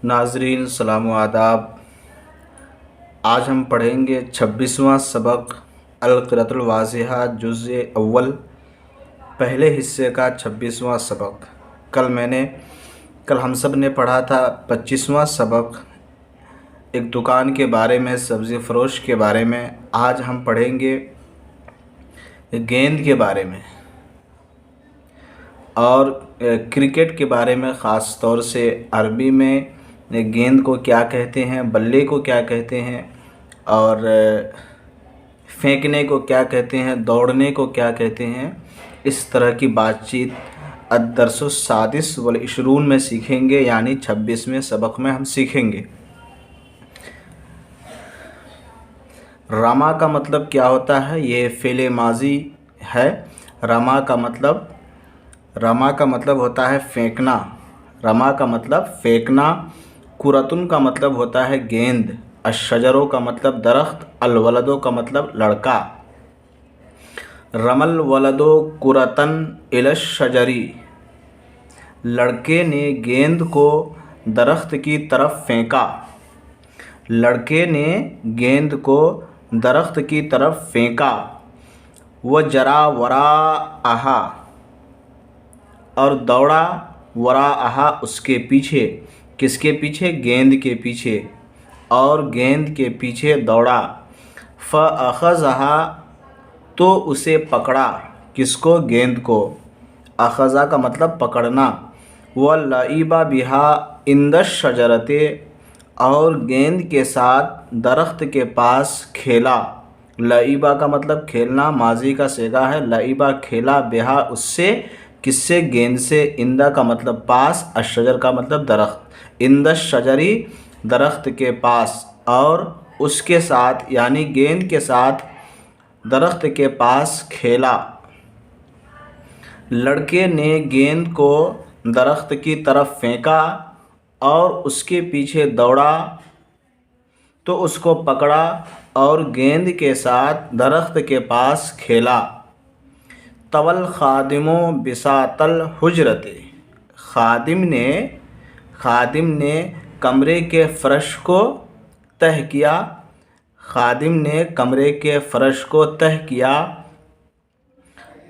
नाजरीन सलाम व आदाब। आज हम पढ़ेंगे 26वां सबक अल-क़िराअतुल वाज़िहा जुज़ अव्वल, पहले हिस्से का 26वां सबक। कल हम सब ने पढ़ा था 25वां सबक एक दुकान के बारे में, सब्ज़ी फ़रोश के बारे में। आज हम पढ़ेंगे गेंद के बारे में और क्रिकेट के बारे में, ख़ास तौर से अरबी में गेंद को क्या कहते हैं, बल्ले को क्या कहते हैं और फेंकने को क्या कहते हैं, दौड़ने को क्या कहते हैं। इस तरह की बातचीत अद-दर्सुस-सादिस वल इशरून में सीखेंगे, यानी 26वें सबक में हम सीखेंगे। रमा का मतलब क्या होता है? ये फ़ेल माज़ी है। रमा का मतलब होता है फेंकना। रमा का मतलब फेंकना। कुरतुन का मतलब होता है गेंद। अशजरों का मतलब दरख्त। अलवलदो का मतलब लड़का। रमल वलदो कुरतन इलशजरी, लड़के ने गेंद को दरख्त की तरफ फेंका। लड़के ने गेंद को दरख्त की तरफ फेंका। वह जरा वरा आहा, और दौड़ा वरा आहा उसके पीछे। किसके पीछे? गेंद के पीछे। और गेंद के पीछे दौड़ा। फ़अख़ज़हा, तो उसे पकड़ा। किसको? गेंद को। अख़ज़ा का मतलब पकड़ना। वलइबा बिहा इंदश शजरते, और गेंद के साथ दरख्त के पास खेला। लइबा का मतलब खेलना, माजी का सेगा है। लइबा खेला, बिहा उससे। किससे? गेंद से। इंदा का मतलब पास, अशजर का मतलब दरख्त। इंदश शजरी, दरख्त के पास, और उसके साथ यानी गेंद के साथ दरख्त के पास खेला। लड़के ने गेंद को दरख्त की तरफ फेंका और उसके पीछे दौड़ा, तो उसको पकड़ा और गेंद के साथ दरख्त के पास खेला। तवल खादिमो बिसातल हुजरते, खादिम ने कमरे के फ़र्श को तह किया। खादिम ने कमरे के फ़र्श को तह किया।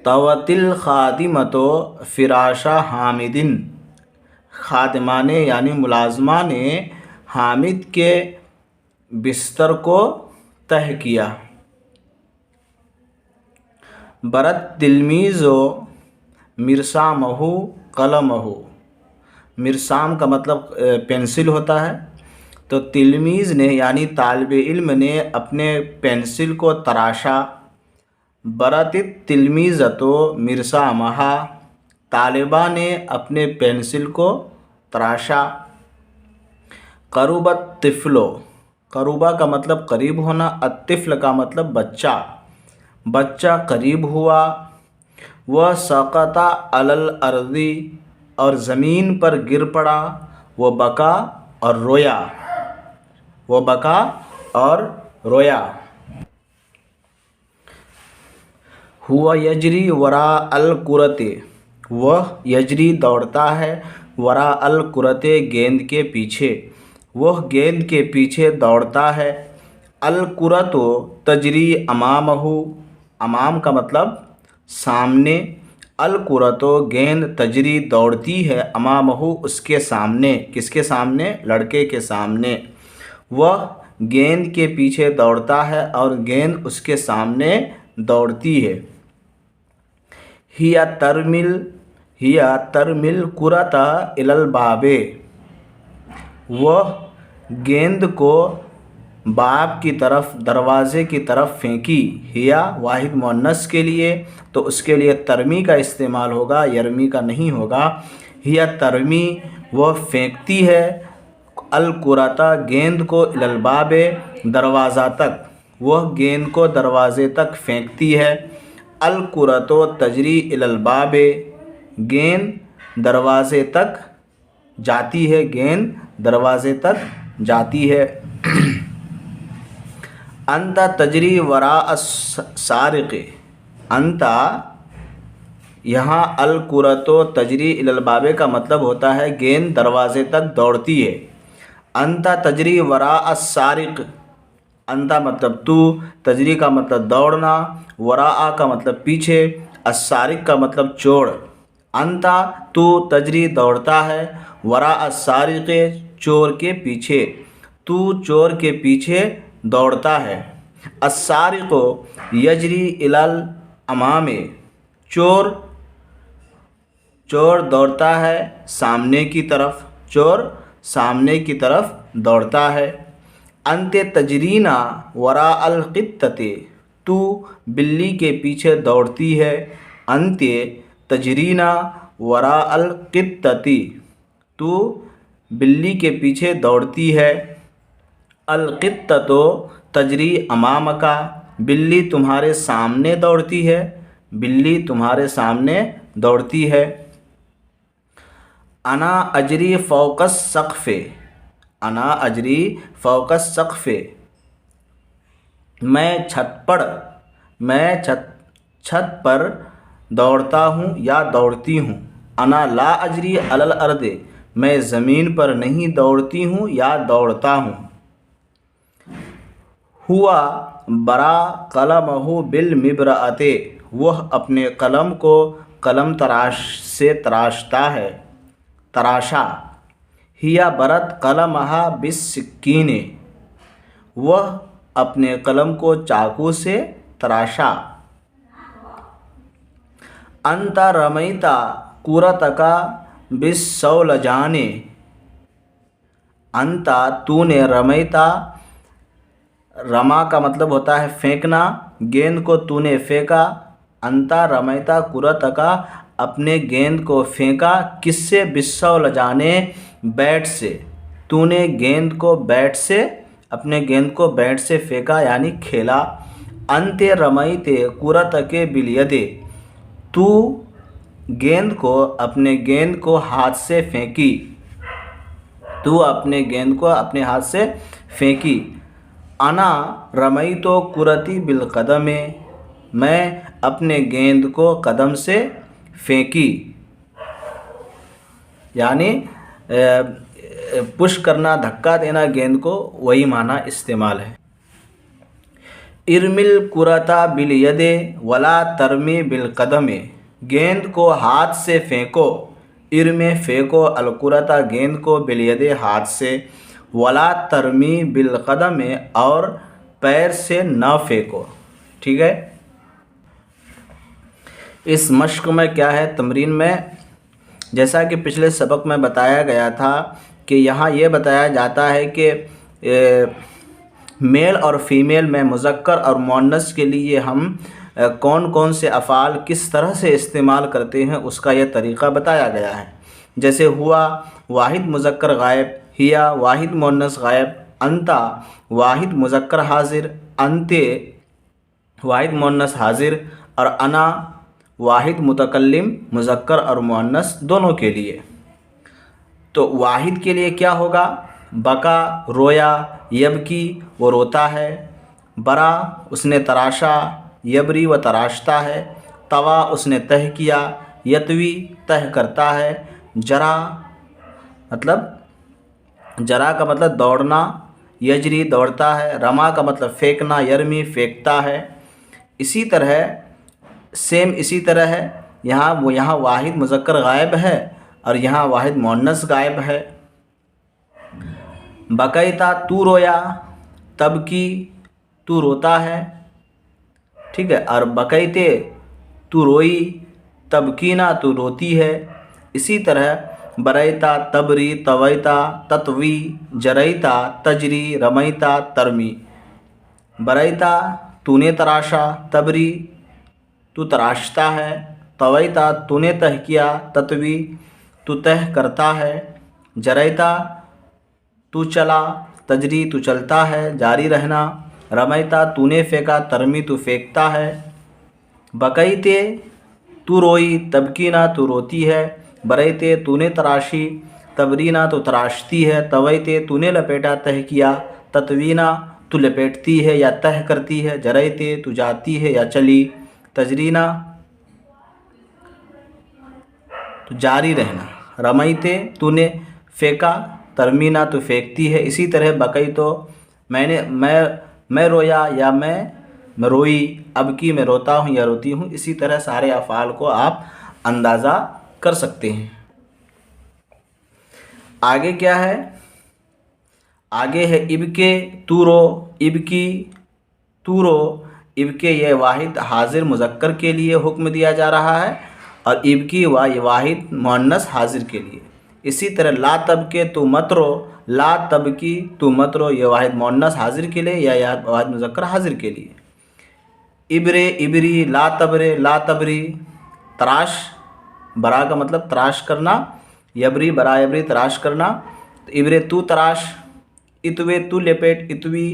तवतिल खादिमतो फ़िराशा हामिदिन, खादिमा ने यानी मुलाजमा ने हामिद के बिस्तर को तह किया। बरत तिलमीज़ो मिरसामहु कलमहु, मिरसाम का मतलब पेंसिल होता है। तो तिलमीज़ ने यानी तालिब इल्म ने अपने पेंसिल को तराशा। बरतित तिलमीज़तो मिरसामहा, तालिबा ने अपने पेंसिल को तराशा। करुबत तिफ़लो, करुबा का मतलब करीब होना। अतिफ़ल का मतलब बच्चा। बच्चा करीब हुआ। वह सकता अलल अर्दी, और ज़मीन पर गिर पड़ा। वह बका और रोया। वह बका और रोया। हुआ यजरी वरा अल कुरते, वह यजरी दौड़ता है। वरा अल कुरते, गेंद के पीछे। वह गेंद के पीछे दौड़ता है। अल कुरतो तजरी अमामहु, अमाम का मतलब सामने। अल कुरतो गेंद तजरी दौड़ती है। अमामहु उसके सामने। किसके सामने? लड़के के सामने। वह गेंद के पीछे दौड़ता है और गेंद उसके सामने दौड़ती है। हिया तरमिल कुरता इलल बाबे, वह गेंद को बाब की तरफ, दरवाज़े की तरफ फेंकी। हिया वाहिद मुअन्नस के लिए, तो उसके लिए तरमी का इस्तेमाल होगा, यरमी का नहीं होगा। हिया तरमी, वह फेंकती है। अल कुरता, गेंद को। इलल बाबे, दरवाज़ा तक। वह गेंद को दरवाज़े तक फेंकती है। अल कुरतो तजरी इलल बाबे, गेंद दरवाज़े तक जाती है। गेंद दरवाज़े तक जाती है। अंता तजरी वरा सारिक़े, अंता यहाँ अल कुरतो तजरी इलल बाबे का मतलब होता है गेंद दरवाज़े तक दौड़ती है। अंता तजरी वरा अस्सारिक, अंता मतलब तू, तजरी का मतलब दौड़ना, वरा का मतलब पीछे, अस्सारिक का मतलब चोर। अंता तू तजरी दौड़ता है, वरा अस्सारिक चोर के पीछे, तू चोर के पीछे दौड़ता है। अस्सारिको यजरी इलल अमामे, चोर चोर दौड़ता है सामने की तरफ, चोर सामने की तरफ दौड़ता है। अंते तजरीना वरा अल क़ित्तते, तू बिल्ली के पीछे दौड़ती है। अंते तजरीना वरा अल क़ित्तती, तू बिल्ली के पीछे दौड़ती है। अल क़ित्ततो तजरी अमामका, बिल्ली तुम्हारे सामने दौड़ती है, बिल्ली तुम्हारे सामने दौड़ती है। अना अजरी फ़ौक़स सक़फ़े, अना अजरी फ़ौक़स सक़फ़े, मैं छत पर दौड़ता हूँ या दौड़ती हूँ। अना ला अजरी अलल अर्दे, मैं ज़मीन पर नहीं दौड़ती हूँ या दौड़ता हूँ। हुआ बरा कलमहु बिल मिबरअते, वह अपने कलम को कलम तराश से तराशता है, तराशा। हिया बरत कलमहा बिस सिक्कीने, वह अपने कलम को चाकू से तराशा। अंता रमैता कुरतका बिस सौलजाने, अंता तूने, रमैता रमा का मतलब होता है फेंकना, गेंद को तूने फेंका। अंता रमैता कुरतका, अपने गेंद को फेंका, किससे, बिस्सौ लजाने, बैट से, तूने गेंद को बैट से, अपने गेंद को बैट से फेंका यानी खेला। अंते रमैते कुरतके बिलयदे, तू गेंद को, अपने गेंद को हाथ से फेंकी, तू अपने गेंद को अपने हाथ से फेंकी। अना रमैतो कुरती बिलकदमे, मैं अपने गेंद को कदम से फेंकी, यानी पुश करना, धक्का देना गेंद को, वही माना इस्तेमाल है। इरमिल कुरता बिल यदे वला तरमी बिल कदमे, गेंद को हाथ से फेंको, इरमे फेंको, अलकुरता गेंद को, बिल यदे हाथ से, वला तरमी बिल कदमे और पैर से न फेंको। ठीक है, इस मश्क में क्या है, तमरीन में जैसा कि पिछले सबक में बताया गया था कि यहाँ ये बताया जाता है कि मेल और फीमेल में मुज़क्कर और मुअन्नस के लिए हम कौन कौन से अफ़ाल किस तरह से इस्तेमाल करते हैं, उसका यह तरीक़ा बताया गया है। जैसे हुआ वाहिद मुज़क्कर गायब, हिया वाहिद मुअन्नस गायब, अंता वाहिद मुज़क्कर हाजिर, अंते वाहिद मुअन्नस हाजिर, और अना वाहिद मुतकल्लिम मुज़क्कर और मुअन्नस दोनों के लिए। तो वाहिद के लिए क्या होगा, बका रोया, यबकी वो रोता है, बरा उसने तराशा, यबरी व तराशता है, तवा उसने तह किया, यतवी तह करता है, जरा का मतलब दौड़ना, यजरी दौड़ता है, रमा का मतलब फेंकना, यरमी फेंकता है। इसी तरह है यहाँ वाहिद मुज़क्कर गायब है और यहाँ वाहिद मुअन्नस गायब है। बकैता तू रोया, तबकी तू रोता है, ठीक है, और बकैते तू रोई, तबकीना तू रोती है। इसी तरह बरैता तबरी, तवैता तत्वी, जरैता तजरी, रमैता तरमी। बरैता तूने तराशा, तबरी तू तराशता है, तवैता तूने तह किया, तत्वी तू तह करता है, जरैता तू चला, तजरी तू चलता है, जारी रहना, रमैता तूने फेंका, तरमी तू फेंकता है। बकैते तू रोई, तबकीना तू रोती है, बरैते तूने तराशी, तबरीना तो तराशती है, तवैते तूने लपेटा, तह किया, तत्वीना तू लपेटती है या तह करती है, जरैते तू जाती है या चली, तजरीना तो जारी रहना, रमैते तूने फेंका, ترمینا تو پھینکتی ہے، اسی طرح بقی تو میں رویا یا میں روئی، اب کی میں روتا ہوں یا روتی ہوں، اسی طرح سارے افعال کو آپ اندازہ کر سکتے ہیں۔ آگے کیا ہے؟ آگے ہے ابکے تو رو، ابکی تو رو، ابکے یہ واحد حاضر مذکر کے لیے حکم دیا جا رہا ہے، اور ابکی یہ واحد مؤنث حاضر کے لیے۔ اسی طرح لا تبکے تو مت رو، لا تبکی تو مت رو، یہ واحد مؤنث حاضر کے لیے یا واحد مذکر حاضر کے لیے۔ ابرے ابری، لا تبرے لا تبری، تراش برا کا مطلب تراش کرنا، یبری برا یبری تراش کرنا، تو ابرے تو تراش، اتوے تو لپیٹ، اتوی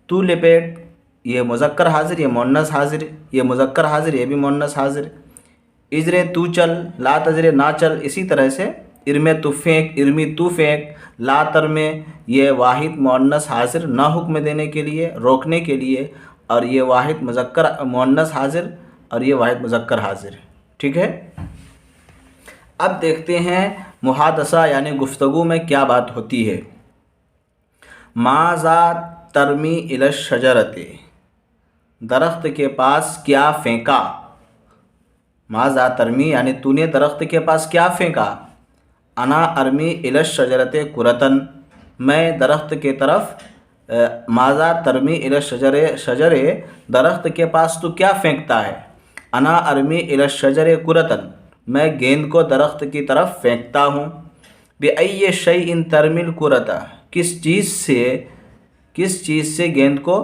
تو لپیٹ، یہ مذکر حاضر یہ مؤنث حاضر، یہ مذکر حاضر یہ بھی مؤنث حاضر۔ اجرے تو چل، لا تجرے نہ چل، اسی طرح سے ارمے تو پھینک، ارمی تو پھینک، لا ترمے یہ واحد مؤنث حاضر نہ حکم دینے کے لیے، روکنے کے لیے، اور یہ واحد مذکر مؤنث حاضر اور یہ واحد مذکر حاضر، ٹھیک ہے۔ اب دیکھتے ہیں محادثہ یعنی گفتگو میں کیا بات ہوتی ہے۔ ماذا ترمی الی الشجرۃ، درخت کے پاس کیا پھینکا۔ ماذا ترمی یعنی تو نے درخت کے پاس کیا پھینکا۔ انا ارمی الی الشجرۃ کرۃ، میں درخت کے طرف، ماذا ترمی الی الشجر، درخت کے پاس تو کیا پھینکتا ہے۔ انا ارمی الی الشجر کرۃ، میں گیند کو درخت کی طرف پھینکتا ہوں۔ بأی شیء ترمی الکرۃ، کس چیز سے گیند کو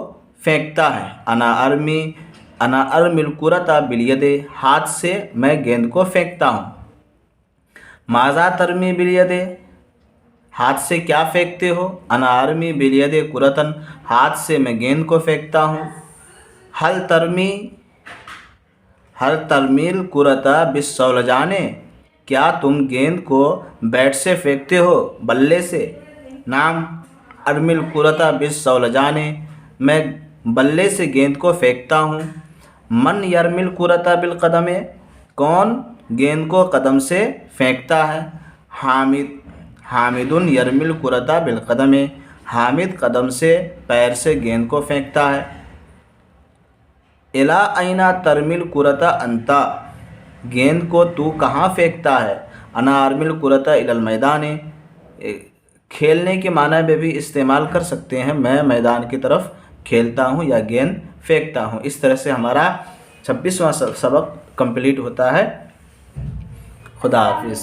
پھینکتا ہے۔ انا ارمی الکرۃ بالید، ہاتھ سے میں گیند کو پھینکتا ہوں۔ ماذا ترمی بالید، ہاتھ سے کیا پھینکتے ہو۔ انا ارمی بالید کرۃ، ہاتھ سے میں گیند کو پھینکتا ہوں۔ هل ترمی الکرۃ بالصولجان، کیا تم گیند کو بیٹ سے پھینکتے ہو، بلے سے۔ نعم ارمی الکرۃ بالصولجان، میں بلے سے گیند کو پھینکتا ہوں۔ من یرمی الکرۃ بالقدم، کون گیند کو قدم سے پھینکتا ہے۔ حامد یرمی الکرۃ بالقدم، حامد قدم سے پیر سے گیند کو پھینکتا ہے۔ الی این ترمی الکرۃ انت، گیند کو تو کہاں پھینکتا ہے۔ انا ارمی الکرۃ الی المیدان، کھیلنے کے معنی میں بھی استعمال کر سکتے ہیں، میں میدان کی طرف کھیلتا ہوں یا گیند پھینکتا ہوں۔ اس طرح سے ہمارا 26واں سبق کمپلیٹ ہوتا ہے۔ خدا حافظ۔